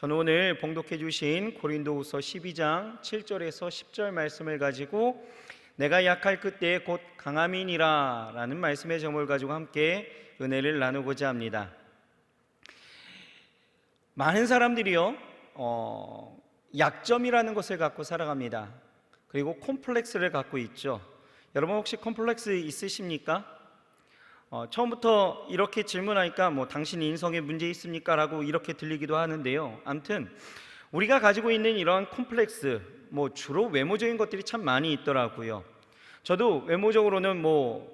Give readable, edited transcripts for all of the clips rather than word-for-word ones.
저는 오늘 봉독해 주신 고린도후서 12장 7절에서 10절 말씀을 가지고 내가 약할 그때에 곧 강함이니라 라는 말씀의 제목을 가지고 함께 은혜를 나누고자 합니다. 많은 사람들이요 약점이라는 것을 갖고 살아갑니다. 그리고 콤플렉스를 갖고 있죠. 여러분 혹시 콤플렉스 있으십니까? 처음부터 이렇게 질문하니까 당신이 인성에 문제 있습니까? 라고 이렇게 들리기도 하는데요. 아무튼 우리가 가지고 있는 이런 콤플렉스 주로 외모적인 것들이 참 많이 있더라고요. 저도 외모적으로는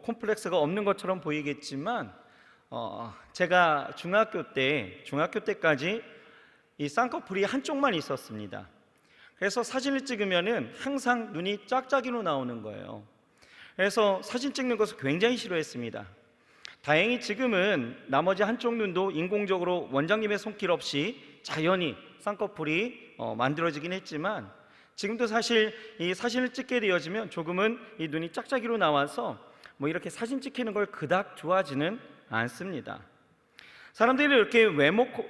콤플렉스가 없는 것처럼 보이겠지만 제가 중학교 때까지 이 쌍꺼풀이 한쪽만 있었습니다. 그래서 사진을 찍으면은 항상 눈이 짝짝이로 나오는 거예요. 그래서 사진 찍는 것을 굉장히 싫어했습니다. 다행히 지금은 나머지 한쪽 눈도 인공적으로 원장님의 손길 없이 자연히 쌍꺼풀이 만들어지긴 했지만 지금도 사실 이 사진을 찍게 되어지면 조금은 이 눈이 짝짝이로 나와서 이렇게 사진 찍히는 걸 그닥 좋아하지는 않습니다. 사람들이 이렇게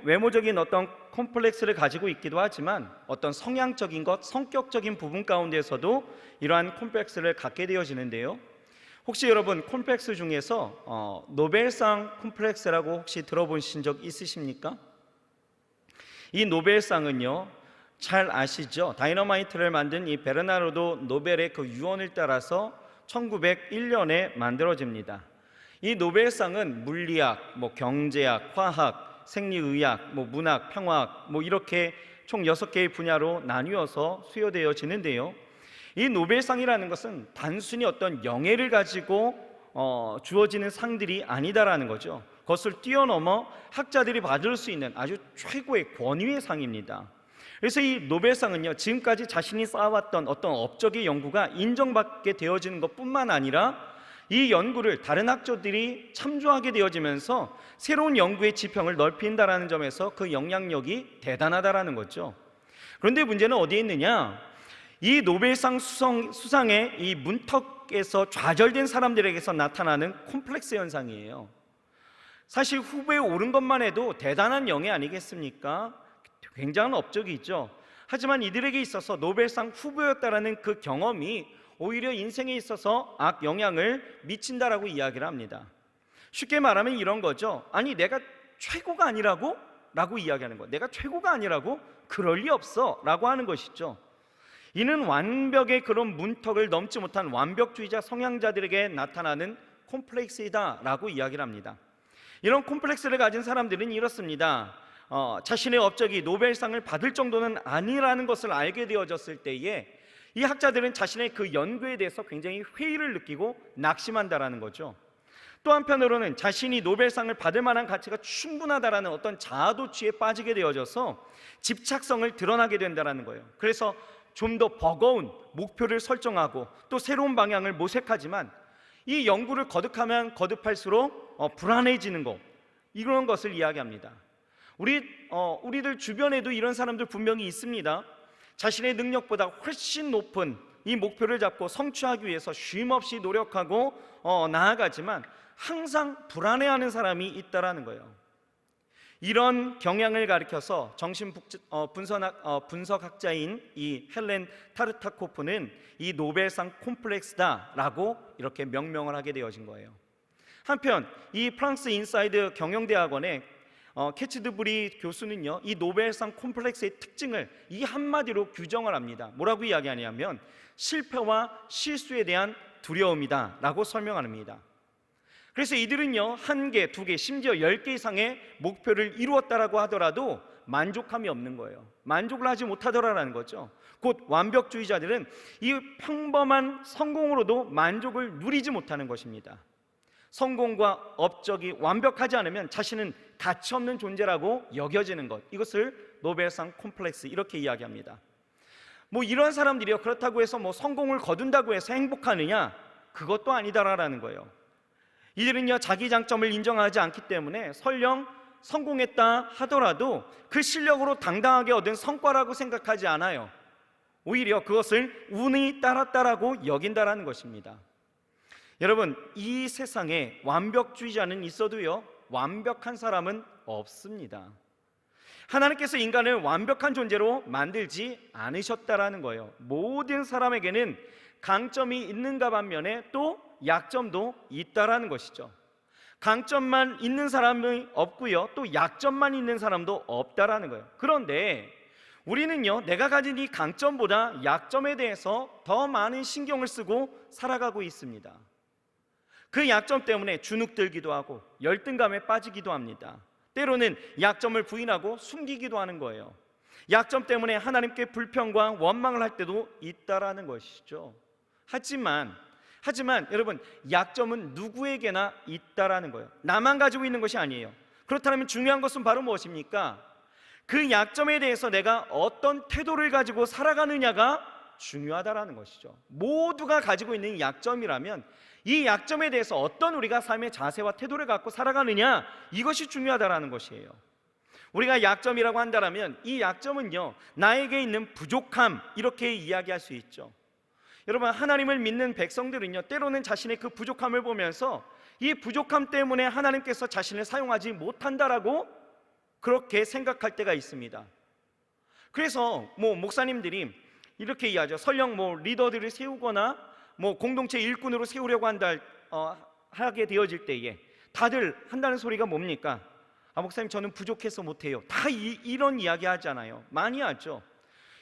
외모적인 어떤 콤플렉스를 가지고 있기도 하지만 어떤 성향적인 것, 성격적인 부분 가운데서도 이러한 콤플렉스를 갖게 되어지는데요. 혹시 여러분 콤플렉스 중에서 노벨상 콤플렉스라고 혹시 들어보신 적 있으십니까? 이 노벨상은요, 잘 아시죠? 다이너마이트를 만든 이 베르나르도 노벨의 그 유언을 따라서 1901년에 만들어집니다. 이 노벨상은 물리학, 경제학, 화학, 생리의학, 문학, 평화학 이렇게 총 6개의 분야로 나뉘어서 수여되어지는데요. 이 노벨상이라는 것은 단순히 어떤 영예를 가지고 주어지는 상들이 아니다라는 거죠. 그것을 뛰어넘어 학자들이 받을 수 있는 아주 최고의 권위의 상입니다. 그래서 이 노벨상은요, 지금까지 자신이 쌓아왔던 어떤 업적의 연구가 인정받게 되어지는 것뿐만 아니라 이 연구를 다른 학자들이 참조하게 되어지면서 새로운 연구의 지평을 넓힌다라는 점에서 그 영향력이 대단하다라는 거죠. 그런데 문제는 어디에 있느냐? 이 노벨상 수상의 이 문턱에서 좌절된 사람들에게서 나타나는 콤플렉스 현상이에요. 사실 후보에 오른 것만 해도 대단한 영예 아니겠습니까? 굉장한 업적이 있죠. 하지만 이들에게 있어서 노벨상 후보였다라는 그 경험이 오히려 인생에 있어서 악 영향을 미친다라고 이야기를 합니다. 쉽게 말하면 이런 거죠. 아니 내가 최고가 아니라고? 라고 이야기하는 거예요. 내가 최고가 아니라고? 그럴 리 없어 라고 하는 것이죠. 이는 완벽의 그런 문턱을 넘지 못한 완벽주의자 성향자들에게 나타나는 콤플렉스이다 라고 이야기를 합니다. 이런 콤플렉스를 가진 사람들은 이렇습니다. 자신의 업적이 노벨상을 받을 정도는 아니라는 것을 알게 되어졌을 때에 이 학자들은 자신의 그 연구에 대해서 굉장히 회의를 느끼고 낙심한다라는 거죠. 또 한편으로는 자신이 노벨상을 받을 만한 가치가 충분하다라는 어떤 자아도취에 빠지게 되어져서 집착성을 드러나게 된다라는 거예요. 그래서 좀 더 버거운 목표를 설정하고 또 새로운 방향을 모색하지만 이 연구를 거듭하면 거듭할수록 불안해지는 것, 이런 것을 이야기합니다. 우리들 주변에도 이런 사람들 분명히 있습니다. 자신의 능력보다 훨씬 높은 이 목표를 잡고 성취하기 위해서 쉼없이 노력하고 나아가지만 항상 불안해하는 사람이 있다라는 거예요. 이런 경향을 가리켜서 분석학자인 이 헬렌 타르타코프는 이 노벨상 콤플렉스다라고 이렇게 명명을 하게 되어진 거예요. 한편 이 프랑스 인사이드 경영대학원의 캐치드부리 교수는요, 이 노벨상 콤플렉스의 특징을 이 한마디로 규정을 합니다. 뭐라고 이야기하냐면 실패와 실수에 대한 두려움이다 라고 설명합니다. 그래서 이들은요, 1개, 2개, 심지어 10개 이상의 목표를 이루었다라고 하더라도 만족함이 없는 거예요. 만족을 하지 못하더라라는 거죠. 곧 완벽주의자들은 이 평범한 성공으로도 만족을 누리지 못하는 것입니다. 성공과 업적이 완벽하지 않으면 자신은 가치 없는 존재라고 여겨지는 것, 이것을 노벨상 콤플렉스 이렇게 이야기합니다. 이런 사람들이요, 그렇다고 해서 성공을 거둔다고 해서 행복하느냐? 그것도 아니다라는 거예요. 이들은요, 자기 장점을 인정하지 않기 때문에 설령 성공했다 하더라도 그 실력으로 당당하게 얻은 성과라고 생각하지 않아요. 오히려 그것을 운이 따랐다라고 여긴다라는 것입니다. 여러분, 이 세상에 완벽주의자는 있어도요, 완벽한 사람은 없습니다. 하나님께서 인간을 완벽한 존재로 만들지 않으셨다라는 거예요. 모든 사람에게는 강점이 있는가 반면에 또 약점도 있다라는 것이죠. 강점만 있는 사람은 없고요, 또 약점만 있는 사람도 없다라는 거예요. 그런데 우리는요, 내가 가진 이 강점보다 약점에 대해서 더 많은 신경을 쓰고 살아가고 있습니다. 그 약점 때문에 주눅들기도 하고 열등감에 빠지기도 합니다. 때로는 약점을 부인하고 숨기기도 하는 거예요. 약점 때문에 하나님께 불평과 원망을 할 때도 있다라는 것이죠. 하지만 여러분, 약점은 누구에게나 있다라는 거예요. 나만 가지고 있는 것이 아니에요. 그렇다면 중요한 것은 바로 무엇입니까? 그 약점에 대해서 내가 어떤 태도를 가지고 살아가느냐가 중요하다라는 것이죠. 모두가 가지고 있는 약점이라면 이 약점에 대해서 어떤 우리가 삶의 자세와 태도를 갖고 살아가느냐, 이것이 중요하다라는 것이에요. 우리가 약점이라고 한다면 이 약점은요, 나에게 있는 부족함, 이렇게 이야기할 수 있죠. 여러분, 하나님을 믿는 백성들은요, 때로는 자신의 그 부족함을 보면서 이 부족함 때문에 하나님께서 자신을 사용하지 못한다라고 그렇게 생각할 때가 있습니다. 그래서 목사님들이 이렇게 이야기하죠. 설령 리더들을 세우거나 공동체 일꾼으로 세우려고 하게 되어질 때에 다들 한다는 소리가 뭡니까? 목사님, 저는 부족해서 못해요. 다 이런 이야기 하잖아요. 많이 하죠.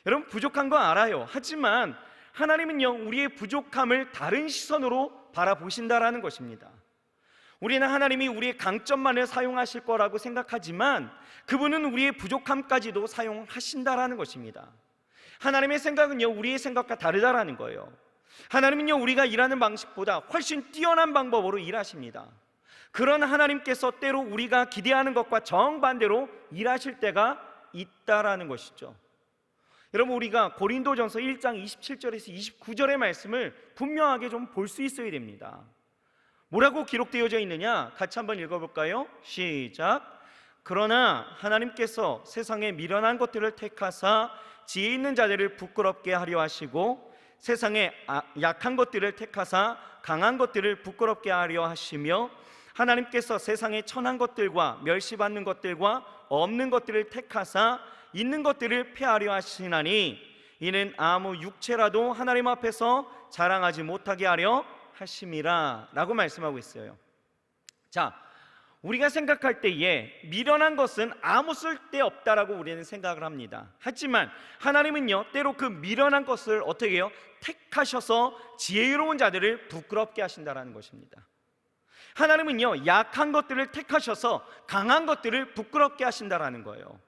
여러분, 부족한 거 알아요. 하지만 하나님은요, 우리의 부족함을 다른 시선으로 바라보신다라는 것입니다. 우리는 하나님이 우리의 강점만을 사용하실 거라고 생각하지만 그분은 우리의 부족함까지도 사용하신다라는 것입니다. 하나님의 생각은요, 우리의 생각과 다르다라는 거예요. 하나님은요, 우리가 일하는 방식보다 훨씬 뛰어난 방법으로 일하십니다. 그런 하나님께서 때로 우리가 기대하는 것과 정반대로 일하실 때가 있다라는 것이죠. 여러분, 우리가 고린도전서 1장 27절에서 29절의 말씀을 분명하게 좀 볼 수 있어야 됩니다. 뭐라고 기록되어져 있느냐? 같이 한번 읽어볼까요? 시작. 그러나 하나님께서 세상에 미련한 것들을 택하사 지혜 있는 자들을 부끄럽게 하려 하시고 세상에 약한 것들을 택하사 강한 것들을 부끄럽게 하려 하시며 하나님께서 세상에 천한 것들과 멸시받는 것들과 없는 것들을 택하사 있는 것들을 폐하려 하시나니 이는 아무 육체라도 하나님 앞에서 자랑하지 못하게 하려 하심이라 라고 말씀하고 있어요. 자, 우리가 생각할 때에 미련한 것은 아무 쓸데없다라고 우리는 생각을 합니다. 하지만 하나님은요, 때로 그 미련한 것을 어떻게 해요? 택하셔서 지혜로운 자들을 부끄럽게 하신다라는 것입니다. 하나님은요, 약한 것들을 택하셔서 강한 것들을 부끄럽게 하신다라는 거예요.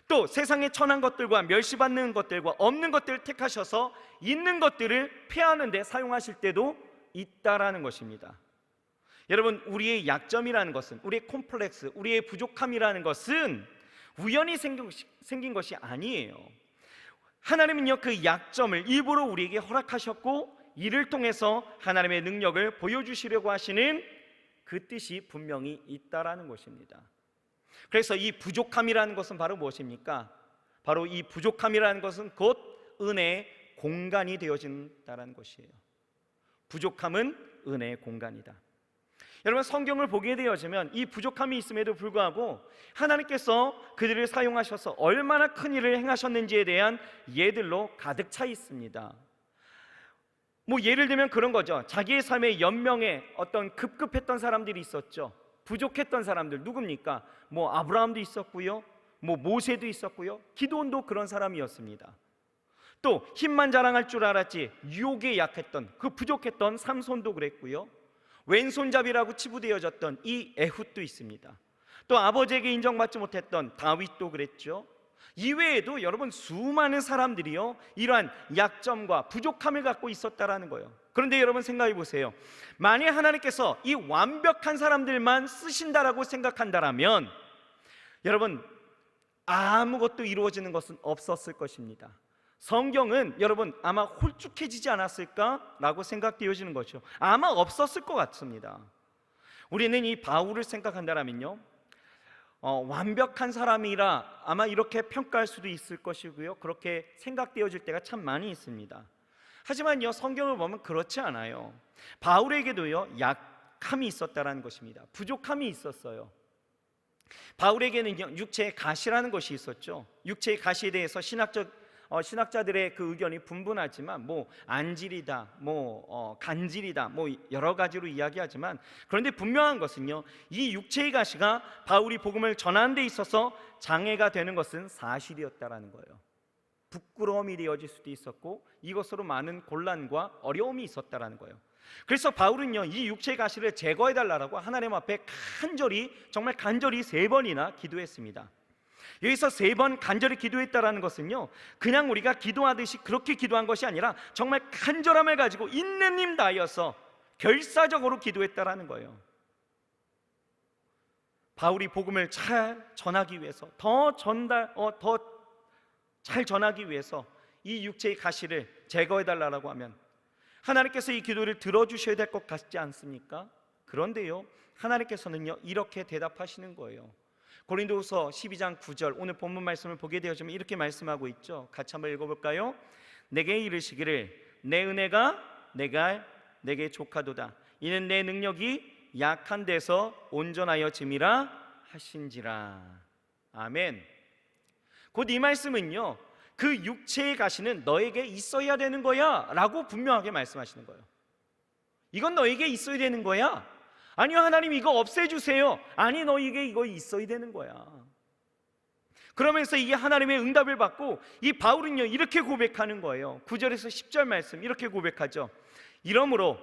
또 세상의 천한 것들과 멸시받는 것들과 없는 것들을 택하셔서 있는 것들을 폐하는 데 사용하실 때도 있다라는 것입니다. 여러분, 우리의 약점이라는 것은, 우리의 콤플렉스, 우리의 부족함이라는 것은 우연히 생긴 것이 아니에요. 하나님은요, 그 약점을 일부러 우리에게 허락하셨고 이를 통해서 하나님의 능력을 보여주시려고 하시는 그 뜻이 분명히 있다라는 것입니다. 그래서 이 부족함이라는 것은 바로 무엇입니까? 바로 이 부족함이라는 것은 곧 은혜의 공간이 되어진다는 것이에요. 부족함은 은혜의 공간이다. 여러분, 성경을 보게 되어지면 이 부족함이 있음에도 불구하고 하나님께서 그들을 사용하셔서 얼마나 큰 일을 행하셨는지에 대한 예들로 가득 차 있습니다. 예를 들면 그런 거죠. 자기의 삶의 연명에 어떤 급급했던 사람들이 있었죠. 부족했던 사람들 누굽니까? 아브라함도 있었고요, 모세도 있었고요, 기드온도 그런 사람이었습니다. 또 힘만 자랑할 줄 알았지 유혹에 약했던 그 부족했던 삼손도 그랬고요, 왼손잡이라고 치부되어졌던 이 에훗도 있습니다. 또 아버지에게 인정받지 못했던 다윗도 그랬죠. 이외에도 여러분, 수많은 사람들이요, 이러한 약점과 부족함을 갖고 있었다라는 거예요. 그런데 여러분, 생각해 보세요. 만약 하나님께서 이 완벽한 사람들만 쓰신다라고 생각한다면 여러분, 아무것도 이루어지는 것은 없었을 것입니다. 성경은 여러분 아마 홀쭉해지지 않았을까라고 생각되어지는 것이죠. 아마 없었을 것 같습니다. 우리는 이 바울을 생각한다면요, 완벽한 사람이라 아마 이렇게 평가할 수도 있을 것이고요, 그렇게 생각되어질 때가 참 많이 있습니다. 하지만요, 성경을 보면 그렇지 않아요. 바울에게도요, 약함이 있었다라는 것입니다. 부족함이 있었어요. 바울에게는요, 육체의 가시라는 것이 있었죠. 육체의 가시에 대해서 신학자들의 그 의견이 분분하지만 뭐 안질이다, 간질이다, 뭐 여러 가지로 이야기하지만, 그런데 분명한 것은요, 이 육체의 가시가 바울이 복음을 전하는 데 있어서 장애가 되는 것은 사실이었다라는 거예요. 부끄러움이 되어질 수도 있었고, 이것으로 많은 곤란과 어려움이 있었다라는 거예요. 그래서 바울은요, 이 육체의 가시를 제거해달라고 하나님 앞에 정말 간절히 3번이나 기도했습니다. 여기서 3번 간절히 기도했다라는 것은요, 그냥 우리가 기도하듯이 그렇게 기도한 것이 아니라 정말 간절함을 가지고 있는 힘 다하여서 결사적으로 기도했다라는 거예요. 바울이 복음을 잘 전하기 위해서, 더 잘 전하기 위해서 이 육체의 가시를 제거해달라고 하면 하나님께서 이 기도를 들어주셔야 될 것 같지 않습니까? 그런데요, 하나님께서는요, 이렇게 대답하시는 거예요. 고린도후서 12장 9절, 오늘 본문 말씀을 보게 되어지면 이렇게 말씀하고 있죠. 같이 한번 읽어볼까요? 내게 이르시기를 내 은혜가 내게 족하도다. 이는 내 능력이 약한 데서 온전하여 짐이라 하신지라. 아멘. 곧 이 말씀은요, 그 육체의 가시는 너에게 있어야 되는 거야 라고 분명하게 말씀하시는 거예요. 이건 너에게 있어야 되는 거야. 아니요, 하나님 이거 없애주세요. 아니, 너에게 이거 있어야 되는 거야. 그러면서 이게 하나님의 응답을 받고 이 바울은요, 이렇게 고백하는 거예요. 9절에서 10절 말씀 이렇게 고백하죠. 이러므로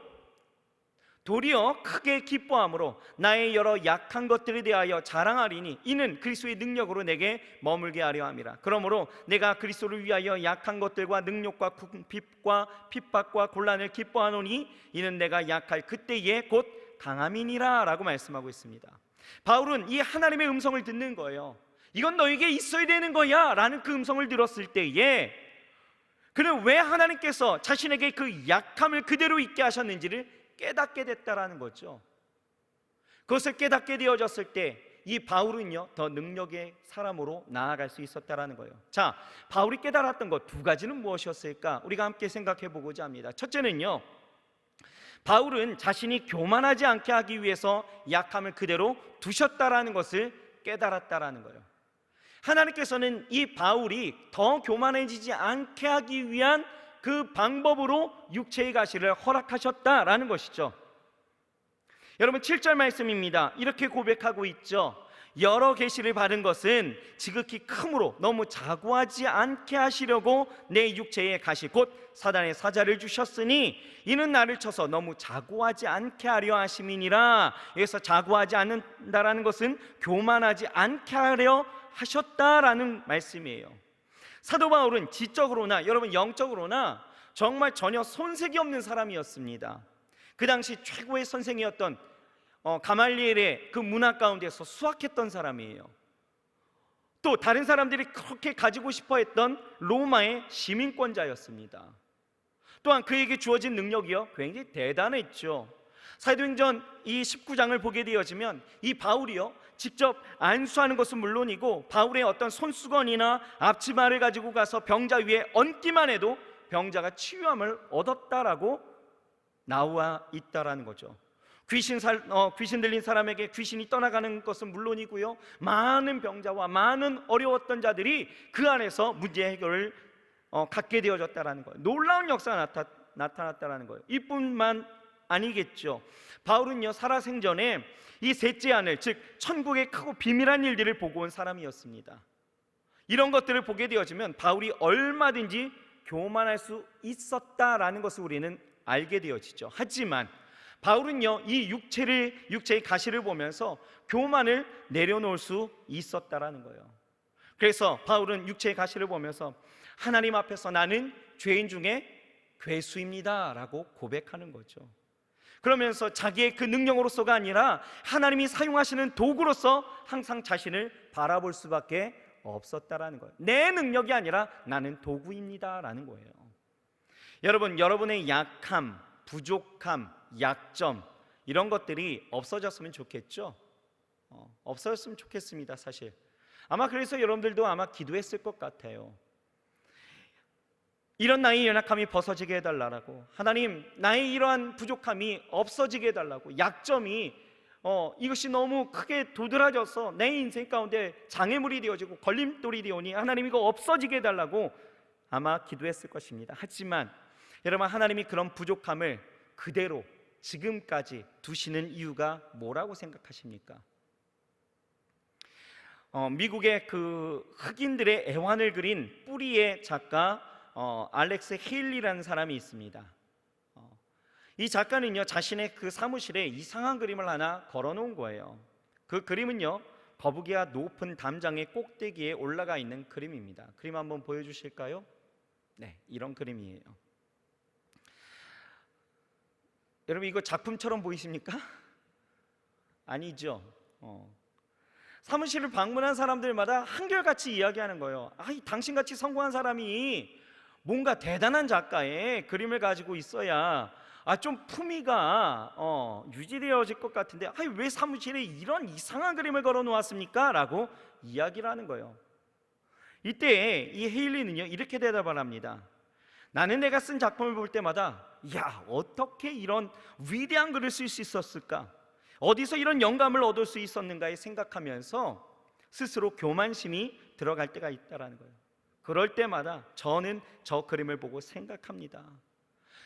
도리어 크게 기뻐함으로 나의 여러 약한 것들에 대하여 자랑하리니 이는 그리스도의 능력으로 내게 머물게 하려 함이라. 그러므로 내가 그리스도를 위하여 약한 것들과 능력과 궁핍과 핍박과 곤란을 기뻐하노니 이는 내가 약할 그때에 곧 강함이니라 라고 말씀하고 있습니다. 바울은 이 하나님의 음성을 듣는 거예요. 이건 너에게 있어야 되는 거야 라는 그 음성을 들었을 때에 그는 왜 하나님께서 자신에게 그 약함을 그대로 있게 하셨는지를 깨닫게 됐다라는 거죠. 그것을 깨닫게 되어졌을 때 이 바울은요, 더 능력의 사람으로 나아갈 수 있었다라는 거예요. 자, 바울이 깨달았던 것 2가지는 무엇이었을까? 우리가 함께 생각해 보고자 합니다. 첫째는요, 바울은 자신이 교만하지 않게 하기 위해서 약함을 그대로 두셨다라는 것을 깨달았다라는 거예요. 하나님께서는 이 바울이 더 교만해지지 않게 하기 위한 그 방법으로 육체의 가시를 허락하셨다라는 것이죠. 여러분 7절 말씀입니다. 이렇게 고백하고 있죠. 여러 계시를 받은 것은 지극히 크므로 너무 자고하지 않게 하시려고 내 육체의 가시 곧 사단의 사자를 주셨으니 이는 나를 쳐서 너무 자고하지 않게 하려 하심이니라. 여기서 자고하지 않는다라는 것은 교만하지 않게 하려 하셨다라는 말씀이에요. 사도 바울은 지적으로나 여러분 영적으로나 정말 전혀 손색이 없는 사람이었습니다. 그 당시 최고의 선생이었던 가말리엘의 그 문화 가운데서 수학했던 사람이에요. 또 다른 사람들이 그렇게 가지고 싶어 했던 로마의 시민권자였습니다. 또한 그에게 주어진 능력이요, 굉장히 대단했죠. 사도행전 이 19장을 보게 되어지면 이 바울이요, 직접 안수하는 것은 물론이고 바울의 어떤 손수건이나 앞치마를 가지고 가서 병자 위에 얹기만 해도 병자가 치유함을 얻었다라고 나와 있다라는 거죠. 귀신 들린 사람에게 귀신이 떠나가는 것은 물론이고요, 많은 병자와 많은 어려웠던 자들이 그 안에서 문제 해결을 갖게 되어졌다라는 거예요. 놀라운 역사가 나타났다라는 거예요. 이뿐만 아니겠죠. 바울은요, 살아생전에 이 셋째 하늘, 즉 천국의 크고 비밀한 일들을 보고 온 사람이었습니다. 이런 것들을 보게 되어지면 바울이 얼마든지 교만할 수 있었다라는 것을 우리는 알게 되어지죠. 하지만 바울은요, 이 육체의 가시를 보면서 교만을 내려놓을 수 있었다라는 거예요. 그래서 바울은 육체의 가시를 보면서 하나님 앞에서 나는 죄인 중에 괴수입니다 라고 고백하는 거죠. 그러면서 자기의 그 능력으로서가 아니라 하나님이 사용하시는 도구로서 항상 자신을 바라볼 수밖에 없었다라는 거예요. 내 능력이 아니라 나는 도구입니다 라는 거예요. 여러분, 여러분의 약함, 부족함, 약점 이런 것들이 없어졌으면 좋겠죠. 없어졌으면 좋겠습니다. 사실 아마 그래서 여러분들도 아마 기도했을 것 같아요. 이런 나의 연약함이 벗어지게 해달라고, 하나님 나의 이러한 부족함이 없어지게 해달라고, 약점이 이것이 너무 크게 도드라져서 내 인생 가운데 장애물이 되어지고 걸림돌이 되오니 하나님 이거 없어지게 해달라고 아마 기도했을 것입니다. 하지만 여러분, 하나님이 그런 부족함을 그대로 지금까지 두시는 이유가 뭐라고 생각하십니까? 미국의 그 흑인들의 애환을 그린 뿌리의 작가 알렉스 헤일리라는 사람이 있습니다. 이 작가는요, 자신의 그 사무실에 이상한 그림을 하나 걸어놓은 거예요. 그 그림은요, 거북이가 높은 담장의 꼭대기에 올라가 있는 그림입니다. 그림 한번 보여주실까요? 네, 이런 그림이에요. 여러분, 이거 작품처럼 보이십니까? 아니죠. 사무실을 방문한 사람들마다 한결같이 이야기하는 거예요. 당신같이 성공한 사람이 뭔가 대단한 작가의 그림을 가지고 있어야 좀 품위가 유지되어질 것 같은데 왜 사무실에 이런 이상한 그림을 걸어 놓았습니까? 라고 이야기를 하는 거예요. 이때 이 헤일리는요, 이렇게 대답을 합니다. 나는 내가 쓴 작품을 볼 때마다 어떻게 이런 위대한 글을 쓸 수 있었을까? 어디서 이런 영감을 얻을 수 있었는가에 생각하면서 스스로 교만심이 들어갈 때가 있다라는 거예요. 그럴 때마다 저는 저 그림을 보고 생각합니다.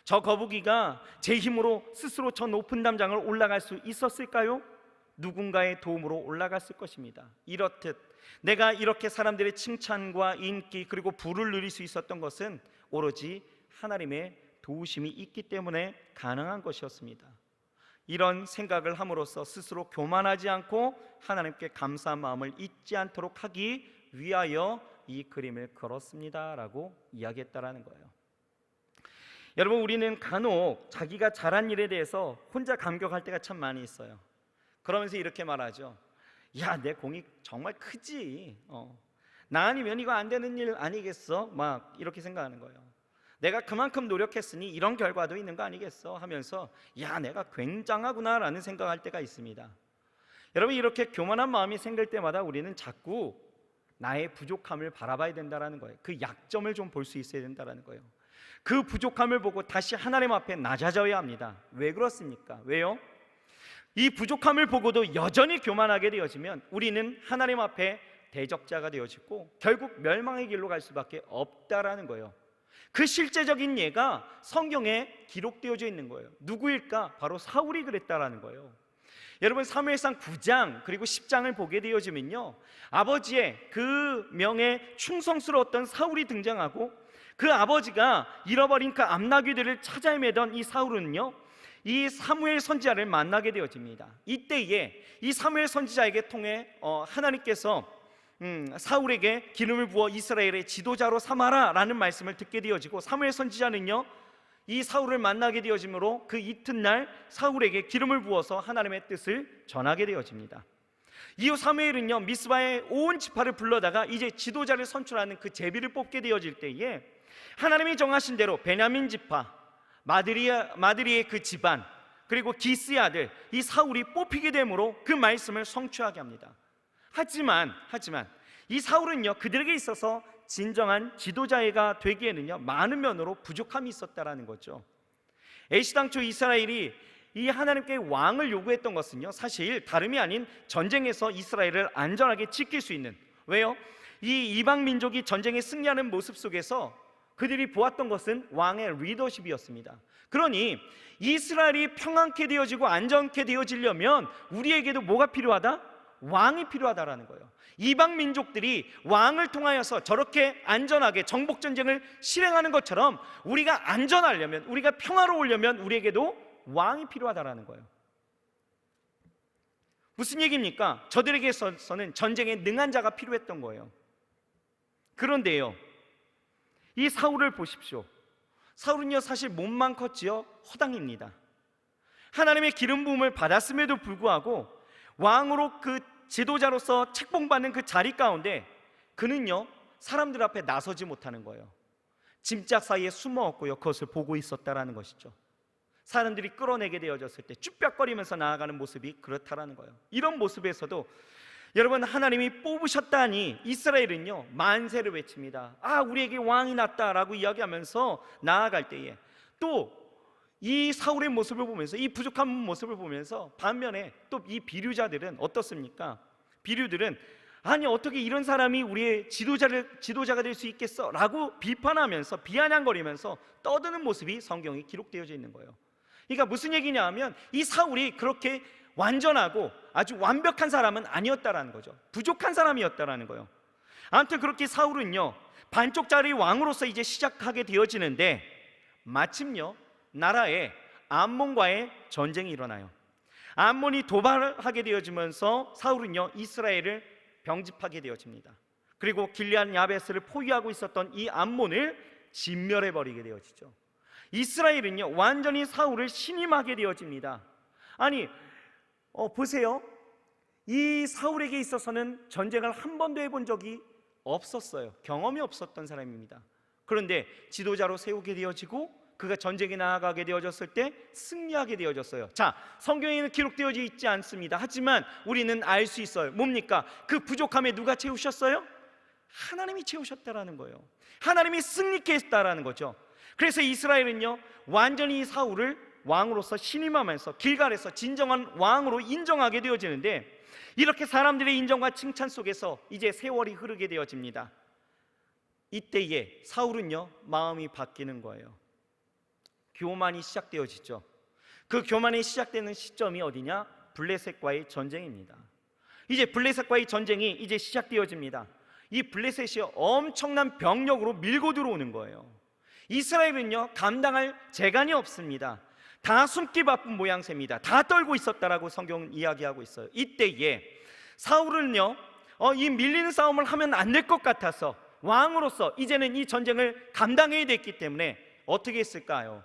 저 거북이가 제 힘으로 스스로 저 높은 담장을 올라갈 수 있었을까요? 누군가의 도움으로 올라갔을 것입니다. 이렇듯 내가 이렇게 사람들의 칭찬과 인기 그리고 부를 누릴 수 있었던 것은 오로지 하나님의 도우심이 있기 때문에 가능한 것이었습니다. 이런 생각을 함으로써 스스로 교만하지 않고 하나님께 감사한 마음을 잊지 않도록 하기 위하여 이 그림을 걸었습니다 라고 이야기했다라는 거예요. 여러분, 우리는 간혹 자기가 잘한 일에 대해서 혼자 감격할 때가 참 많이 있어요. 그러면서 이렇게 말하죠. 내 공이 정말 크지. 나 아니면 이거 안 되는 일 아니겠어? 막 이렇게 생각하는 거예요. 내가 그만큼 노력했으니 이런 결과도 있는 거 아니겠어? 하면서 내가 굉장하구나 라는 생각할 때가 있습니다. 여러분, 이렇게 교만한 마음이 생길 때마다 우리는 자꾸 나의 부족함을 바라봐야 된다는 거예요. 그 약점을 좀 볼 수 있어야 된다는 거예요. 그 부족함을 보고 다시 하나님 앞에 낮아져야 합니다. 왜 그렇습니까? 왜요? 이 부족함을 보고도 여전히 교만하게 되어지면 우리는 하나님 앞에 대적자가 되어지고 결국 멸망의 길로 갈 수밖에 없다라는 거예요. 그 실제적인 예가 성경에 기록되어져 있는 거예요. 누구일까? 바로 사울이 그랬다라는 거예요. 여러분, 사무엘상 9장 그리고 10장을 보게 되어지면요, 아버지의 그 명에 충성스러웠던 사울이 등장하고 그 아버지가 잃어버린 그 암나귀들을 찾아 헤매던 이 사울은요, 이 사무엘 선지자를 만나게 되어집니다. 이때에 이 사무엘 선지자에게 통해 하나님께서 사울에게 기름을 부어 이스라엘의 지도자로 삼아라 라는 말씀을 듣게 되어지고, 사무엘 선지자는요, 이 사울을 만나게 되어지므로 그 이튿날 사울에게 기름을 부어서 하나님의 뜻을 전하게 되어집니다. 이후 사무엘은요, 미스바의 온 지파를 불러다가 이제 지도자를 선출하는 그 제비를 뽑게 되어질 때에 하나님이 정하신 대로 베냐민 지파, 마드리의 그 집안, 그리고 기스의 아들 이 사울이 뽑히게 되므로 그 말씀을 성취하게 합니다. 하지만 이 사울은요, 그들에게 있어서 진정한 지도자가 되기에는요, 많은 면으로 부족함이 있었다라는 거죠. 애시당초 이스라엘이 이 하나님께 왕을 요구했던 것은요, 사실 다름이 아닌 전쟁에서 이스라엘을 안전하게 지킬 수 있는, 왜요? 이 이방 민족이 전쟁에 승리하는 모습 속에서 그들이 보았던 것은 왕의 리더십이었습니다. 그러니 이스라엘이 평안케 되어지고 안전케 되어지려면 우리에게도 뭐가 필요하다? 왕이 필요하다라는 거예요. 이방 민족들이 왕을 통하여서 저렇게 안전하게 정복전쟁을 실행하는 것처럼 우리가 안전하려면, 우리가 평화로우려면 우리에게도 왕이 필요하다라는 거예요. 무슨 얘기입니까? 저들에게서는 전쟁에 능한 자가 필요했던 거예요. 그런데요, 이 사울을 보십시오. 사울은요, 사실 몸만 컸지요, 허당입니다. 하나님의 기름 부음을 받았음에도 불구하고 왕으로 그 지도자로서 책봉받는 그 자리 가운데 그는요, 사람들 앞에 나서지 못하는 거예요. 짐짝 사이에 숨어왔고요, 그것을 보고 있었다라는 것이죠. 사람들이 끌어내게 되어졌을 때 쭈뼛거리면서 나아가는 모습이 그렇다라는 거예요. 이런 모습에서도 여러분, 하나님이 뽑으셨다니 이스라엘은요, 만세를 외칩니다. 우리에게 왕이 났다라고 이야기하면서 나아갈 때에 또 이 사울의 모습을 보면서, 이 부족한 모습을 보면서 반면에 또 이 비류자들은 어떻습니까? 비류들은 아니 어떻게 이런 사람이 우리의 지도자가 될 수 있겠어? 라고 비판하면서 비아냥거리면서 떠드는 모습이 성경에 기록되어져 있는 거예요. 그러니까 무슨 얘기냐 하면 이 사울이 그렇게 완전하고 아주 완벽한 사람은 아니었다라는 거죠. 부족한 사람이었다라는 거예요. 아무튼 그렇게 사울은요 반쪽짜리 왕으로서 이제 시작하게 되어지는데 마침요 나라에 암몬과의 전쟁이 일어나요. 암몬이 도발하게 되어지면서 사울은요 이스라엘을 병집하게 되어집니다. 그리고 길앗 야베스를 포위하고 있었던 이 암몬을 진멸해 버리게 되어지죠. 이스라엘은요 완전히 사울을 신임하게 되어집니다. 아니 보세요. 이 사울에게 있어서는 전쟁을 한 번도 해본 적이 없었어요. 경험이 없었던 사람입니다. 그런데 지도자로 세우게 되어지고 그가 전쟁에 나아가게 되어졌을 때 승리하게 되어졌어요. 자, 성경에는 기록되어져 있지 않습니다. 하지만 우리는 알 수 있어요. 뭡니까? 그 부족함에 누가 채우셨어요? 하나님이 채우셨다라는 거예요. 하나님이 승리케 했다라는 거죠. 그래서 이스라엘은요 완전히 사울을 왕으로서 신임하면서 길갈에서 진정한 왕으로 인정하게 되어지는데, 이렇게 사람들의 인정과 칭찬 속에서 이제 세월이 흐르게 되어집니다. 이때에 사울은요 마음이 바뀌는 거예요. 교만이 시작되어지죠. 그 교만이 시작되는 시점이 어디냐? 블레셋과의 전쟁입니다. 이제 블레셋과의 전쟁이 이제 시작되어집니다. 이 블레셋이 엄청난 병력으로 밀고 들어오는 거예요. 이스라엘은요 감당할 재간이 없습니다. 다 숨기 바쁜 모양새입니다. 다 떨고 있었다라고 성경은 이야기하고 있어요. 이때에 사울은요 이 밀리는 싸움을 하면 안 될 것 같아서 왕으로서 이제는 이 전쟁을 감당해야 됐기 때문에 어떻게 했을까요?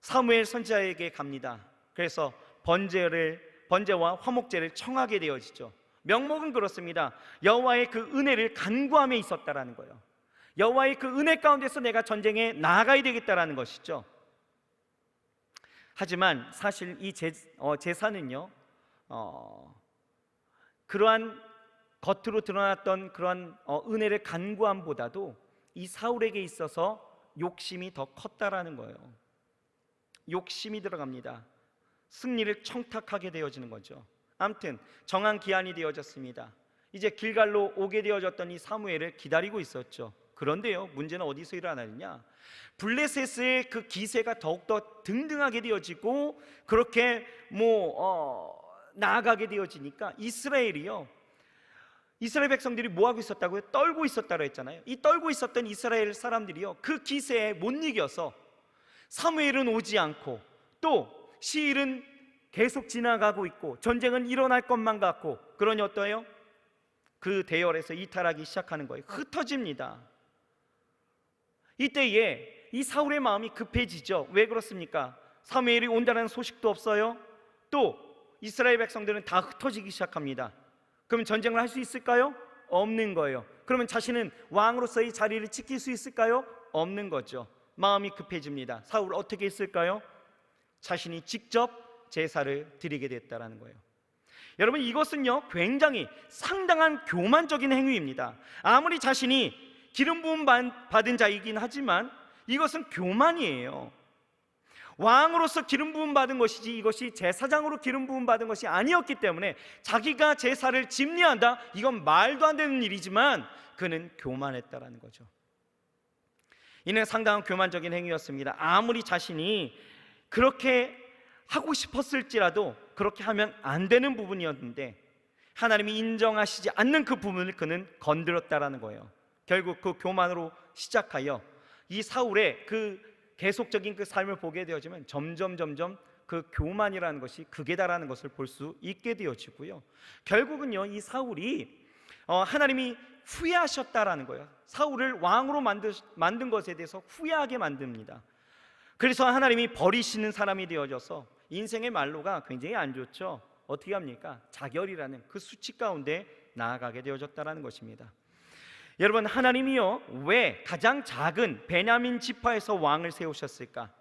사무엘 선지자에게 갑니다. 그래서 번제와 화목제를 청하게 되어지죠. 명목은 그렇습니다. 여호와의 그 은혜를 간구함에 있었다라는 거예요. 여호와의 그 은혜 가운데서 내가 전쟁에 나아가야 되겠다라는 것이죠. 하지만 사실 이 제사는요 그러한 겉으로 드러났던 그러한 은혜를 간구함보다도 이 사울에게 있어서 욕심이 더 컸다라는 거예요. 욕심이 들어갑니다. 승리를 청탁하게 되어지는 거죠. 아무튼 정한 기한이 되어졌습니다. 이제 길갈로 오게 되어졌던 이 사무엘을 기다리고 있었죠. 그런데요 문제는 어디서 일어나느냐? 블레셋의 그 기세가 더욱더 등등하게 되어지고 그렇게 나아가게 되어지니까 이스라엘 백성들이 뭐하고 있었다고요? 떨고 있었다고 했잖아요. 이 떨고 있었던 이스라엘 사람들이요 그 기세에 못 이겨서 사무엘은 오지 않고 또 시일은 계속 지나가고 있고 전쟁은 일어날 것만 같고, 그러니 어떠해요? 그 대열에서 이탈하기 시작하는 거예요. 흩어집니다. 이때에 이 사울의 마음이 급해지죠. 왜 그렇습니까? 사무엘이 온다는 소식도 없어요. 또 이스라엘 백성들은 다 흩어지기 시작합니다. 그러면 전쟁을 할 수 있을까요? 없는 거예요. 그러면 자신은 왕으로서의 자리를 지킬 수 있을까요? 없는 거죠. 마음이 급해집니다. 사울 어떻게 했을까요? 자신이 직접 제사를 드리게 됐다라는 거예요. 여러분 이것은요 굉장히 상당한 교만적인 행위입니다. 아무리 자신이 기름 부음 받은 자이긴 하지만 이것은 교만이에요. 왕으로서 기름 부음 받은 것이지 이것이 제사장으로 기름 부음 받은 것이 아니었기 때문에 자기가 제사를 집리한다, 이건 말도 안 되는 일이지만 그는 교만했다라는 거죠. 이는 상당한 교만적인 행위였습니다. 아무리 자신이 그렇게 하고 싶었을지라도 그렇게 하면 안 되는 부분이었는데 하나님이 인정하시지 않는 그 부분을 그는 건드렸다라는 거예요. 결국 그 교만으로 시작하여 이 사울의 그 계속적인 그 삶을 보게 되어지면 점점 그 교만이라는 것이 극에 달하는 것을 볼 수 있게 되어지고요. 결국은요 이 사울이 하나님이 후회하셨다라는 거예요. 사울을 왕으로 만든 것에 대해서 후회하게 만듭니다. 그래서 하나님이 버리시는 사람이 되어져서 인생의 말로가 굉장히 안 좋죠. 어떻게 합니까? 자결이라는 그 수치 가운데 나아가게 되어졌다는 것입니다. 여러분 하나님이요 왜 가장 작은 베냐민 지파에서 왕을 세우셨을까?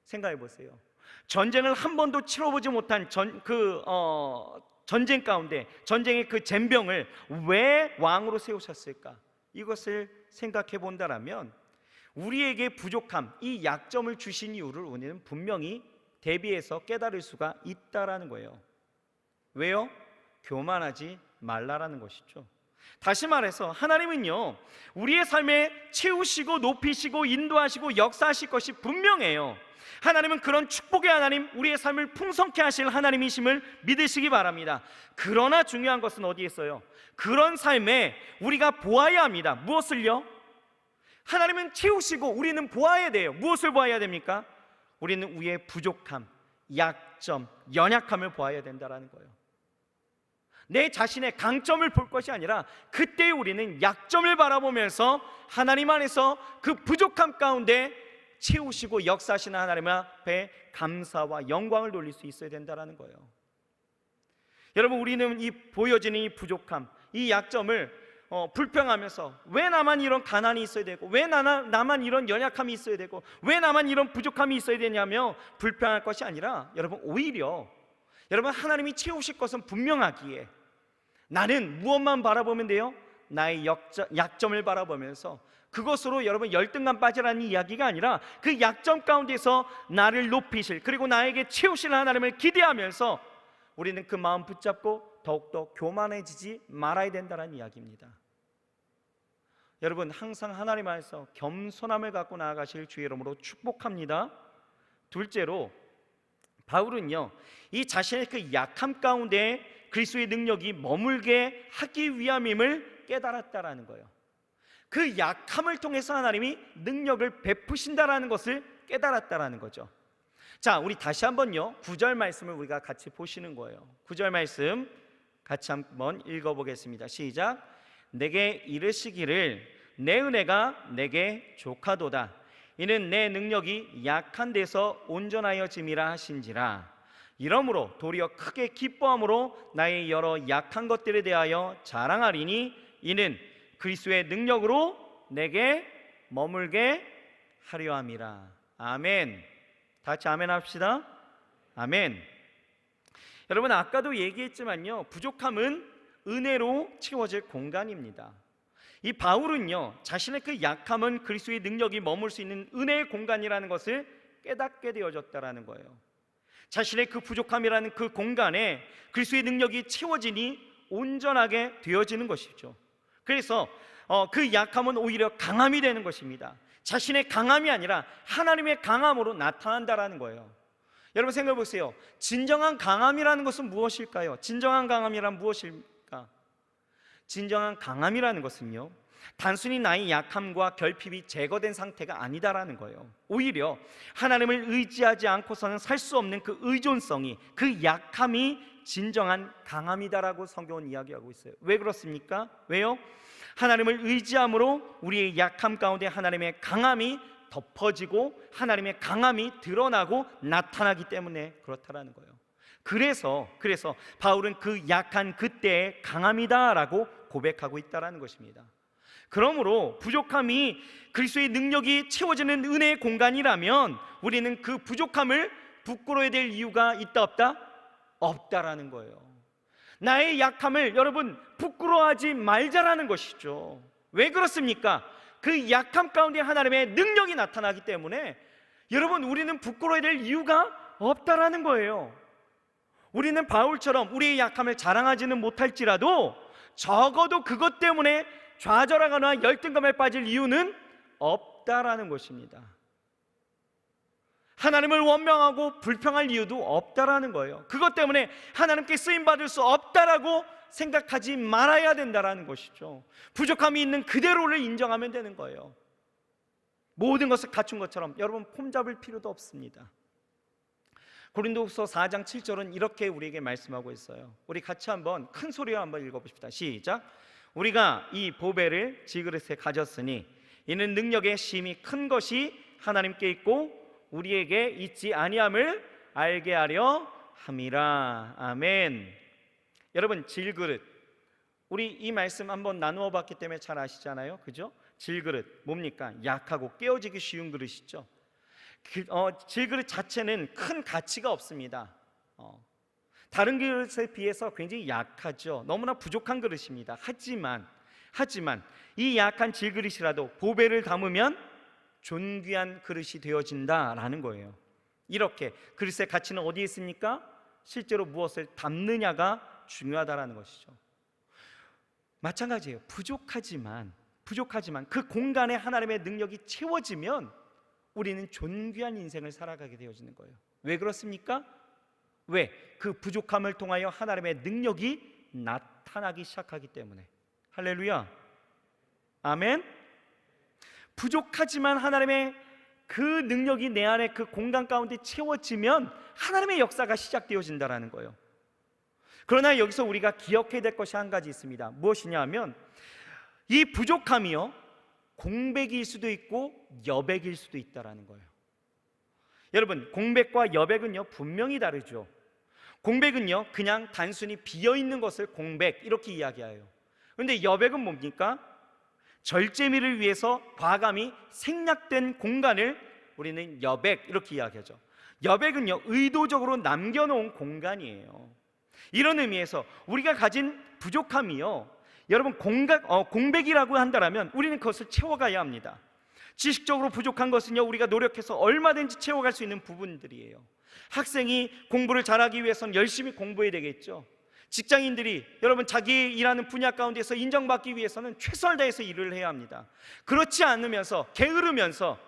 생각해 보세요. 전쟁을 한 번도 치러보지 못한 전쟁 가운데 전쟁의 그 젬병을 왜 왕으로 세우셨을까? 이것을 생각해 본다라면 우리에게 부족함, 이 약점을 주신 이유를 우리는 분명히 대비해서 깨달을 수가 있다라는 거예요. 왜요? 교만하지 말라라는 것이죠. 다시 말해서 하나님은요, 우리의 삶에 채우시고 높이시고 인도하시고 역사하실 것이 분명해요. 하나님은 그런 축복의 하나님, 우리의 삶을 풍성케 하실 하나님이심을 믿으시기 바랍니다. 그러나 중요한 것은 어디에 있어요? 그런 삶에 우리가 보아야 합니다. 무엇을요? 하나님은 채우시고 우리는 보아야 돼요. 무엇을 보아야 됩니까? 우리는 우리의 부족함, 약점, 연약함을 보아야 된다는 거예요. 내 자신의 강점을 볼 것이 아니라 그때 우리는 약점을 바라보면서 하나님 안에서 그 부족함 가운데 채우시고 역사하시는 하나님 앞에 감사와 영광을 돌릴 수 있어야 된다는 거예요. 여러분, 우리는 이 보여지는 이 부족함, 이 약점을 불평하면서 왜 나만 이런 가난이 있어야 되고, 왜 나만 이런 연약함이 있어야 되고, 왜 나만 이런 부족함이 있어야 되냐며 불평할 것이 아니라, 여러분, 오히려 여러분, 하나님이 채우실 것은 분명하기에 나는 무엇만 바라보면 돼요? 나의 약점을 바라보면서 그것으로 여러분 열등감 빠지라는 이야기가 아니라 그 약점 가운데서 나를 높이실, 그리고 나에게 채우실 하나님을 기대하면서 우리는 그 마음 붙잡고 더욱더 교만해지지 말아야 된다는 이야기입니다. 여러분, 항상 하나님 안에서 겸손함을 갖고 나아가실 주의 이름으로 축복합니다. 둘째로, 바울은요, 이 자신의 그 약함 가운데 그리스도의 능력이 머물게 하기 위함임을 깨달았다라는 거예요. 그 약함을 통해서 하나님이 능력을 베푸신다라는 것을 깨달았다라는 거죠. 자, 우리 다시 한번요, 9절 말씀을 우리가 같이 보시는 거예요. 9절 말씀 같이 한번 읽어보겠습니다. 시작. 내게 이르시기를 내 은혜가 내게 족하도다. 이는 내 능력이 약한 데서 온전하여짐이라 하신지라. 이러므로 도리어 크게 기뻐함으로 나의 여러 약한 것들에 대하여 자랑하리니 이는 그리스도의 능력으로 내게 머물게 하려 함이라. 아멘. 다 같이 아멘 합시다. 아멘. 여러분, 아까도 얘기했지만요, 부족함은 은혜로 채워질 공간입니다. 이 바울은요, 자신의 그 약함은 그리스도의 능력이 머물 수 있는 은혜의 공간이라는 것을 깨닫게 되어졌다라는 거예요. 자신의 그 부족함이라는 그 공간에 그리스도의 능력이 채워지니 온전하게 되어지는 것이죠. 그래서 그 약함은 오히려 강함이 되는 것입니다. 자신의 강함이 아니라 하나님의 강함으로 나타난다라는 거예요. 여러분, 생각해 보세요. 진정한 강함이라는 것은 무엇일까요? 진정한 강함이란 무엇일까? 진정한 강함이라는 것은요, 단순히 나의 약함과 결핍이 제거된 상태가 아니다라는 거예요. 오히려 하나님을 의지하지 않고서는 살 수 없는 그 의존성이, 그 약함이 진정한 강함이다라고 성경은 이야기하고 있어요. 왜 그렇습니까? 왜요? 하나님을 의지함으로 우리의 약함 가운데 하나님의 강함이 덮어지고 하나님의 강함이 드러나고 나타나기 때문에 그렇다라는 거예요. 그래서 바울은 그 약한 그때의 강함이다라고 고백하고 있다라는 것입니다. 그러므로 부족함이 그리스도의 능력이 채워지는 은혜의 공간이라면 우리는 그 부족함을 부끄러워야 될 이유가 있다 없다? 없다라는 거예요. 나의 약함을 여러분 부끄러워하지 말자라는 것이죠. 왜 그렇습니까? 그 약함 가운데 하나님의 능력이 나타나기 때문에 여러분, 우리는 부끄러워야 될 이유가 없다라는 거예요. 우리는 바울처럼 우리의 약함을 자랑하지는 못할지라도 적어도 그것 때문에 좌절하거나 열등감에 빠질 이유는 없다라는 것입니다. 하나님을 원망하고 불평할 이유도 없다라는 거예요. 그것 때문에 하나님께 쓰임받을 수 없다라고 생각하지 말아야 된다라는 것이죠. 부족함이 있는 그대로를 인정하면 되는 거예요. 모든 것을 갖춘 것처럼 여러분 폼 잡을 필요도 없습니다. 고린도후서 4장 7절은 이렇게 우리에게 말씀하고 있어요. 우리 같이 한번 큰 소리로 한번 읽어봅시다. 시작. 우리가 이 보배를 질그릇에 가졌으니 이는 능력의 심히 큰 것이 하나님께 있고 우리에게 있지 아니함을 알게 하려 함이라. 아멘. 여러분, 질그릇, 우리 이 말씀 한번 나누어 봤기 때문에 잘 아시잖아요, 그죠? 질그릇 뭡니까? 약하고 깨어지기 쉬운 그릇이죠. 질그릇 자체는 큰 가치가 없습니다. 다른 그릇에 비해서 굉장히 약하죠. 너무나 부족한 그릇입니다. 하지만 이 약한 질그릇이라도 보배를 담으면 존귀한 그릇이 되어진다라는 거예요. 이렇게 그릇의 가치는 어디에 있습니까? 실제로 무엇을 담느냐가 중요하다라는 것이죠. 마찬가지예요. 부족하지만 그 공간에 하나님의 능력이 채워지면 우리는 존귀한 인생을 살아가게 되어지는 거예요. 왜 그렇습니까? 왜? 그 부족함을 통하여 하나님의 능력이 나타나기 시작하기 때문에. 할렐루야, 아멘. 부족하지만 하나님의 그 능력이 내 안에 그 공간 가운데 채워지면 하나님의 역사가 시작되어진다라는 거예요. 그러나 여기서 우리가 기억해야 될 것이 한 가지 있습니다. 무엇이냐 하면 이 부족함이요, 공백일 수도 있고 여백일 수도 있다라는 거예요. 여러분, 공백과 여백은요 분명히 다르죠. 공백은요 그냥 단순히 비어있는 것을 공백 이렇게 이야기해요. 그런데 여백은 뭡니까? 절제미를 위해서 과감히 생략된 공간을 우리는 여백 이렇게 이야기하죠. 여백은요 의도적으로 남겨놓은 공간이에요. 이런 의미에서 우리가 가진 부족함이요, 여러분 공백이라고 한다면 우리는 그것을 채워가야 합니다. 지식적으로 부족한 것은요 우리가 노력해서 얼마든지 채워갈 수 있는 부분들이에요. 학생이 공부를 잘하기 위해서는 열심히 공부해야 되겠죠. 직장인들이 여러분 자기 일하는 분야 가운데서 인정받기 위해서는 최선을 다해서 일을 해야 합니다. 그렇지 않으면서 게으르면서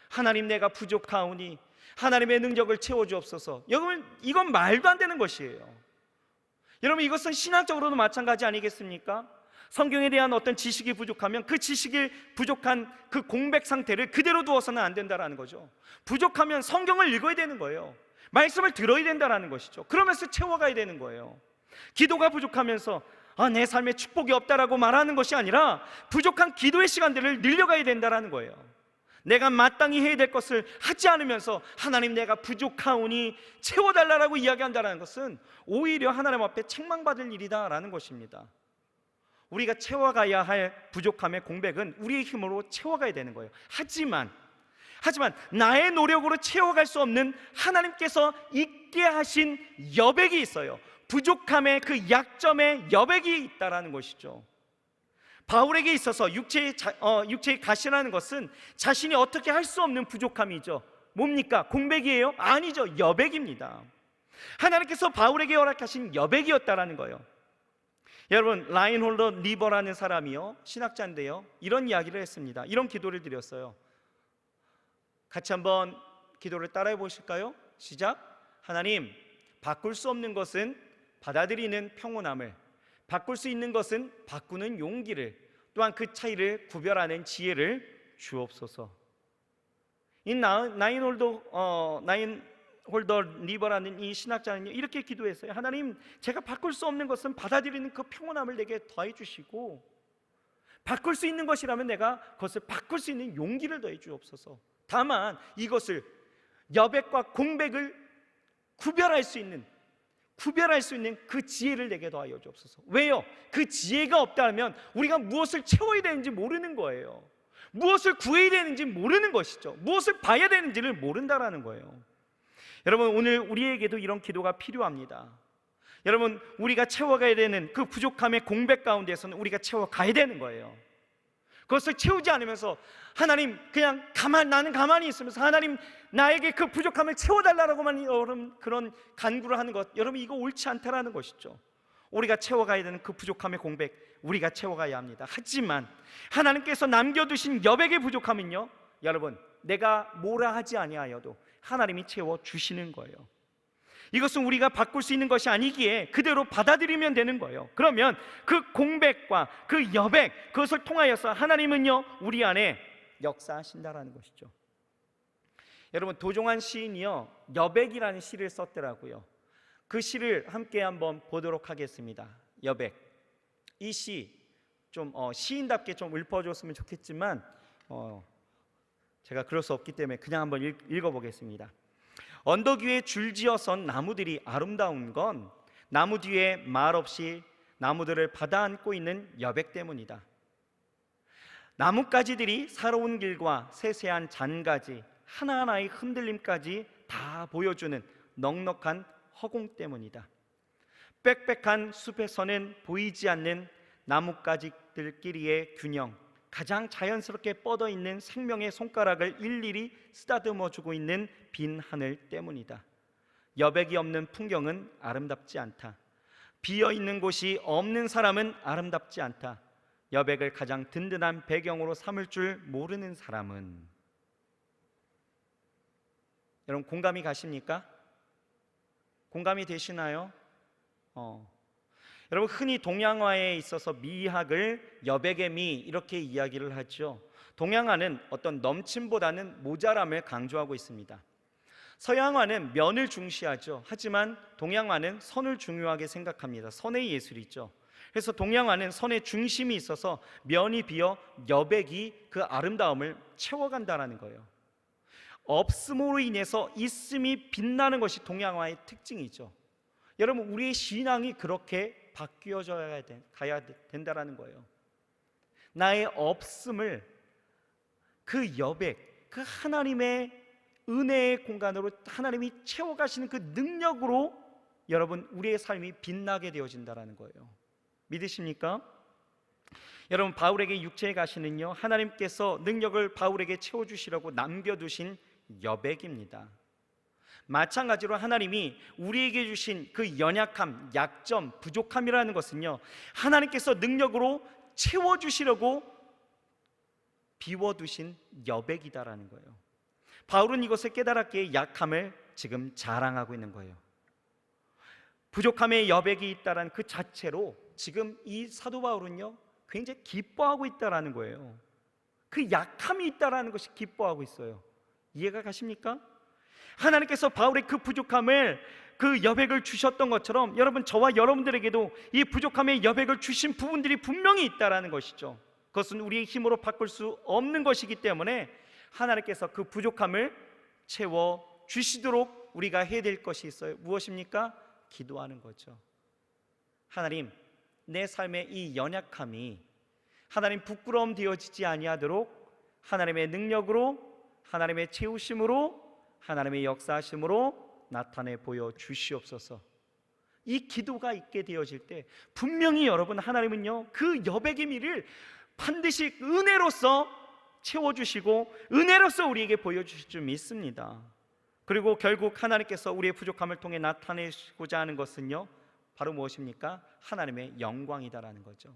하나님 내가 부족하오니 하나님의 능력을 채워주옵소서, 여러분 이건 말도 안 되는 것이에요. 여러분 이것은 신학적으로도 마찬가지 아니겠습니까? 성경에 대한 어떤 지식이 부족하면 그 지식이 부족한 그 공백 상태를 그대로 두어서는 안 된다라는 거죠. 부족하면 성경을 읽어야 되는 거예요. 말씀을 들어야 된다라는 것이죠. 그러면서 채워가야 되는 거예요. 기도가 부족하면서 내 삶에 축복이 없다라고 말하는 것이 아니라 부족한 기도의 시간들을 늘려가야 된다라는 거예요. 내가 마땅히 해야 될 것을 하지 않으면서 하나님 내가 부족하오니 채워달라고 이야기한다는 것은 오히려 하나님 앞에 책망받을 일이다라는 것입니다. 우리가 채워가야 할 부족함의 공백은 우리의 힘으로 채워가야 되는 거예요. 하지만 나의 노력으로 채워갈 수 없는 하나님께서 있게 하신 여백이 있어요. 부족함의 그 약점의 여백이 있다라는 것이죠. 바울에게 있어서 육체의 가시라는 것은 자신이 어떻게 할 수 없는 부족함이죠. 뭡니까? 공백이에요? 아니죠. 여백입니다. 하나님께서 바울에게 허락하신 여백이었다라는 거예요. 여러분, 라인홀더 리버라는 사람이요, 신학자인데요, 이런 이야기를 했습니다. 이런 기도를 드렸어요. 같이 한번 기도를 따라해 보실까요? 시작. 하나님, 바꿀 수 없는 것은 받아들이는 평온함을, 바꿀 수 있는 것은 바꾸는 용기를, 또한 그 차이를 구별하는 지혜를 주옵소서. 이 나인홀더 리버라는 이 신학자는 이렇게 기도했어요. 하나님, 제가 바꿀 수 없는 것은 받아들이는 그 평온함을 내게 더해 주시고, 바꿀 수 있는 것이라면 내가 그것을 바꿀 수 있는 용기를 더해 주옵소서. 다만 이것을, 여백과 공백을 구별할 수 있는 그 지혜를 내게 더하여 주옵소서. 왜요? 그 지혜가 없다면 우리가 무엇을 채워야 되는지 모르는 거예요. 무엇을 구해야 되는지 모르는 것이죠. 무엇을 봐야 되는지를 모른다라는 거예요. 여러분, 오늘 우리에게도 이런 기도가 필요합니다. 여러분, 우리가 채워가야 되는 그 부족함의 공백 가운데서는 우리가 채워가야 되는 거예요. 그것을 채우지 않으면서 하나님 그냥 나는 가만히 있으면서 하나님 나에게 그 부족함을 채워달라고만 여러분 그런 간구를 하는 것, 여러분 이거 옳지 않다라는 것이죠. 우리가 채워가야 되는 그 부족함의 공백 우리가 채워가야 합니다. 하지만 하나님께서 남겨두신 여백의 부족함은요, 여러분 내가 뭐라 하지 아니하여도 하나님이 채워주시는 거예요. 이것은 우리가 바꿀 수 있는 것이 아니기에 그대로 받아들이면 되는 거예요. 그러면 그 공백과 그 여백, 그것을 통하여서 하나님은요 우리 안에 역사하신다라는 것이죠. 여러분, 도종환 시인이요 여백이라는 시를 썼더라고요. 그 시를 함께 한번 보도록 하겠습니다. 여백. 이 시 좀 시인답게 좀 읊어줬으면 좋겠지만 제가 그럴 수 없기 때문에 그냥 한번 읽어보겠습니다. 언덕 위에 줄지어 선 나무들이 아름다운 건 나무 뒤에 말없이 나무들을 받아안고 있는 여백 때문이다. 나뭇가지들이 살아온 길과 세세한 잔가지 하나하나의 흔들림까지 다 보여주는 넉넉한 허공 때문이다. 빽빽한 숲에서는 보이지 않는 나뭇가지들끼리의 균형, 가장 자연스럽게 뻗어 있는 생명의 손가락을 일일이 쓰다듬어 주고 있는 빈 하늘 때문이다. 여백이 없는 풍경은 아름답지 않다. 비어 있는 곳이 없는 사람은 아름답지 않다. 여백을 가장 든든한 배경으로 삼을 줄 모르는 사람은. 여러분 공감이 가십니까? 공감이 되시나요? 여러분 흔히 동양화에 있어서 미학을 여백의 미 이렇게 이야기를 하죠. 동양화는 어떤 넘침보다는 모자람을 강조하고 있습니다. 서양화는 면을 중시하죠. 하지만 동양화는 선을 중요하게 생각합니다. 선의 예술이죠. 그래서 동양화는 선의 중심이 있어서 면이 비어 여백이 그 아름다움을 채워간다는 거예요. 없음으로 인해서 있음이 빛나는 것이 동양화의 특징이죠. 여러분 우리의 신앙이 그렇게 바뀌어져야 가야 된다라는 거예요. 나의 없음을 그 여백, 그 하나님의 은혜의 공간으로 하나님이 채워가시는 그 능력으로 여러분 우리의 삶이 빛나게 되어진다라는 거예요. 믿으십니까? 여러분 바울에게 육체의 가시는요 하나님께서 능력을 바울에게 채워주시려고 남겨두신 여백입니다. 마찬가지로 하나님이 우리에게 주신 그 연약함, 약점, 부족함이라는 것은요 하나님께서 능력으로 채워주시려고 비워두신 여백이다라는 거예요. 바울은 이것을 깨달았기에 약함을 지금 자랑하고 있는 거예요. 부족함의 여백이 있다는 그 자체로 지금 이 사도 바울은요 굉장히 기뻐하고 있다라는 거예요. 그 약함이 있다라는 것이 기뻐하고 있어요. 이해가 가십니까? 하나님께서 바울의 그 부족함을 그 여백을 주셨던 것처럼 여러분 저와 여러분들에게도 이 부족함의 여백을 주신 부분들이 분명히 있다라는 것이죠. 그것은 우리의 힘으로 바꿀 수 없는 것이기 때문에 하나님께서 그 부족함을 채워 주시도록 우리가 해야 될 것이 있어요. 무엇입니까? 기도하는 거죠. 하나님, 내 삶의 이 연약함이 하나님 부끄러움 되어지지 아니하도록 하나님의 능력으로, 하나님의 채우심으로, 하나님의 역사하심으로 나타내 보여 주시옵소서. 이 기도가 있게 되어질 때 분명히 여러분 하나님은요 그 여백의 미를 반드시 은혜로서 채워주시고 은혜로서 우리에게 보여주실 줄 믿습니다. 그리고 결국 하나님께서 우리의 부족함을 통해 나타내시고자 하는 것은요 바로 무엇입니까? 하나님의 영광이다라는 거죠.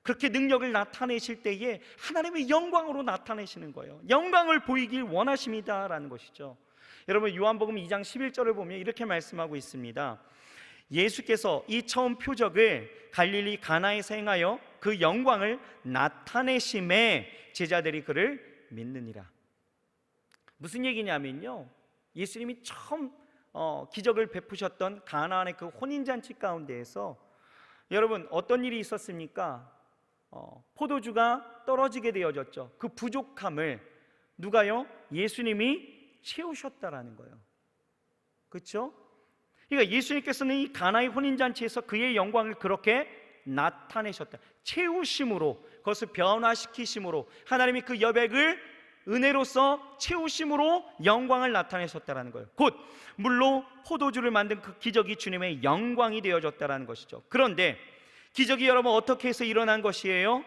그렇게 능력을 나타내실 때에 하나님의 영광으로 나타내시는 거예요. 영광을 보이길 원하십니다라는 것이죠. 여러분 요한복음 2장 11절을 보면 이렇게 말씀하고 있습니다. 예수께서 이 처음 표적을 갈릴리 가나에서 행하여 그 영광을 나타내심에 제자들이 그를 믿느니라. 무슨 얘기냐면요 예수님이 처음 기적을 베푸셨던 가나안의 그 혼인잔치 가운데에서 여러분 어떤 일이 있었습니까? 포도주가 떨어지게 되어졌죠. 그 부족함을 누가요? 예수님이 채우셨다라는 거예요. 그렇죠? 그러니까 예수님께서는 이 가나의 혼인잔치에서 그의 영광을 그렇게 나타내셨다. 채우심으로, 그것을 변화시키심으로, 하나님이 그 여백을 은혜로서 채우심으로 영광을 나타내셨다는 거예요. 곧 물로 포도주를 만든 그 기적이 주님의 영광이 되어졌다는 것이죠. 그런데 기적이 여러분 어떻게 해서 일어난 것이에요?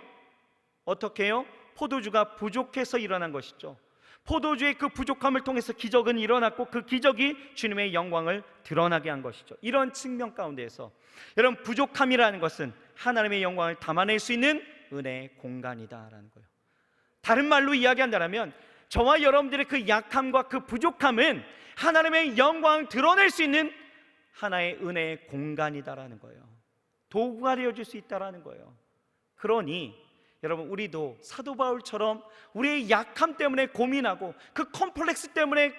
어떻게 해요? 포도주가 부족해서 일어난 것이죠. 포도주의 그 부족함을 통해서 기적은 일어났고 그 기적이 주님의 영광을 드러나게 한 것이죠. 이런 측면 가운데에서 여러분 부족함이라는 것은 하나님의 영광을 담아낼 수 있는 은혜의 공간이다라는 거예요. 다른 말로 이야기한다면 저와 여러분들의 그 약함과 그 부족함은 하나님의 영광을 드러낼 수 있는 하나의 은혜의 공간이다라는 거예요. 도구가 되어줄 수 있다라는 거예요. 그러니 여러분 우리도 사도 바울처럼 우리의 약함 때문에 고민하고 그 컴플렉스 때문에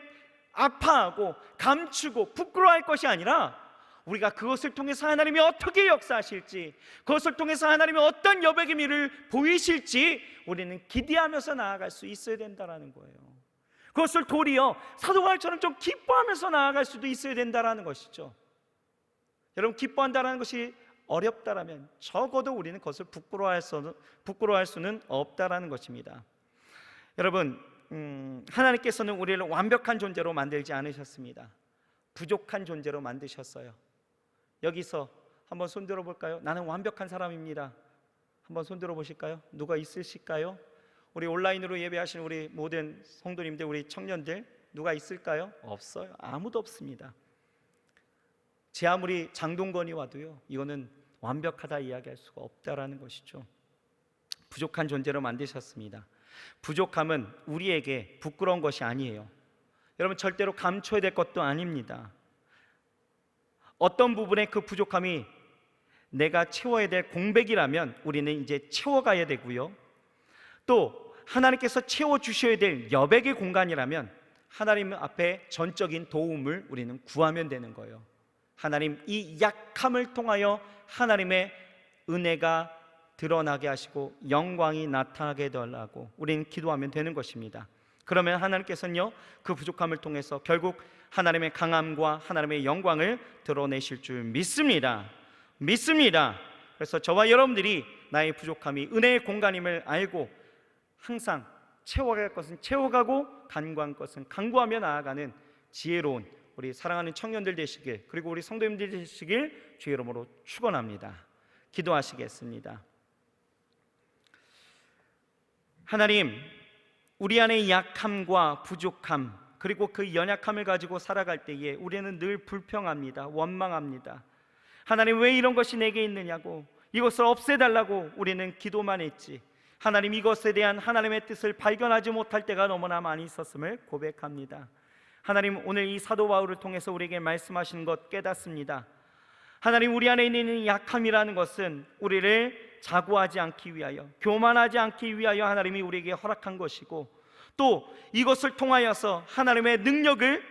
아파하고 감추고 부끄러워할 것이 아니라 우리가 그것을 통해서 하나님이 어떻게 역사하실지, 그것을 통해서 하나님이 어떤 여백의 미를 보이실지 우리는 기대하면서 나아갈 수 있어야 된다는 거예요. 그것을 도리어 사도 바울처럼 좀 기뻐하면서 나아갈 수도 있어야 된다는 것이죠. 여러분 기뻐한다는 것이 어렵다라면 적어도 우리는 그것을 부끄러워할 수는 없다라는 것입니다. 여러분 하나님께서는 우리를 완벽한 존재로 만들지 않으셨습니다. 부족한 존재로 만드셨어요. 여기서 한번 손들어 볼까요? 나는 완벽한 사람입니다. 한번 손들어 보실까요? 누가 있으실까요? 우리 온라인으로 예배하시는 우리 모든 성도님들, 우리 청년들 누가 있을까요? 없어요. 아무도 없습니다. 제 아무리 장동건이 와도요, 이거는 완벽하다 이야기할 수가 없다라는 것이죠. 부족한 존재로 만드셨습니다. 부족함은 우리에게 부끄러운 것이 아니에요. 여러분, 절대로 감춰야 될 것도 아닙니다. 어떤 부분에 그 부족함이 내가 채워야 될 공백이라면 우리는 이제 채워가야 되고요, 또 하나님께서 채워주셔야 될 여백의 공간이라면 하나님 앞에 전적인 도움을 우리는 구하면 되는 거예요. 하나님, 이 약함을 통하여 하나님의 은혜가 드러나게 하시고 영광이 나타나게 해달라고 우리는 기도하면 되는 것입니다. 그러면 하나님께서는요, 그 부족함을 통해서 결국 하나님의 강함과 하나님의 영광을 드러내실 줄 믿습니다. 그래서 저와 여러분들이 나의 부족함이 은혜의 공간임을 알고 항상 채워갈 것은 채워가고 간구할 것은 간구하며 나아가는 지혜로운 우리 사랑하는 청년들 되시길, 그리고 우리 성도님들 되시길 주의 이름으로 축원합니다. 기도하시겠습니다. 하나님, 우리 안의 약함과 부족함, 그리고 그 연약함을 가지고 살아갈 때에 우리는 늘 불평합니다. 원망합니다. 하나님, 왜 이런 것이 내게 있느냐고, 이것을 없애달라고 우리는 기도만 했지, 하나님, 이것에 대한 하나님의 뜻을 발견하지 못할 때가 너무나 많이 있었음을 고백합니다. 하나님, 오늘 이 사도 바울을 통해서 우리에게 말씀하시는 것 깨닫습니다. 하나님, 우리 안에 있는 약함이라는 것은 우리를 자고하지 않기 위하여, 교만하지 않기 위하여 하나님이 우리에게 허락한 것이고, 또 이것을 통하여서 하나님의 능력을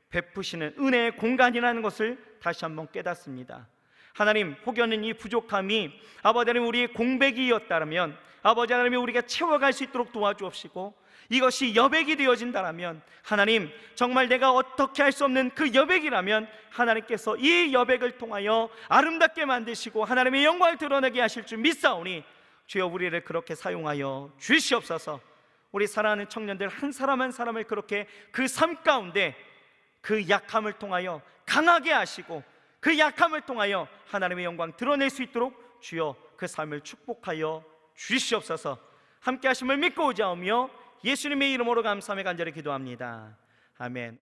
베푸시는 은혜의 공간이라는 것을 다시 한번 깨닫습니다. 하나님, 혹여는 이 부족함이 아버지 하나님 우리의 공백이었다면 아버지 하나님이 우리가 채워갈 수 있도록 도와주옵시고, 이것이 여백이 되어진다면 하나님, 정말 내가 어떻게 할 수 없는 그 여백이라면 하나님께서 이 여백을 통하여 아름답게 만드시고 하나님의 영광을 드러내게 하실 줄 믿사오니 주여, 우리를 그렇게 사용하여 주시옵소서. 우리 사랑하는 청년들 한 사람 한 사람을 그렇게 그 삶 가운데 그 약함을 통하여 강하게 하시고 그 약함을 통하여 하나님의 영광 드러낼 수 있도록 주여 그 삶을 축복하여 주시옵소서. 함께 하심을 믿고 오자오며 예수님의 이름으로 감사하며 간절히 기도합니다. 아멘.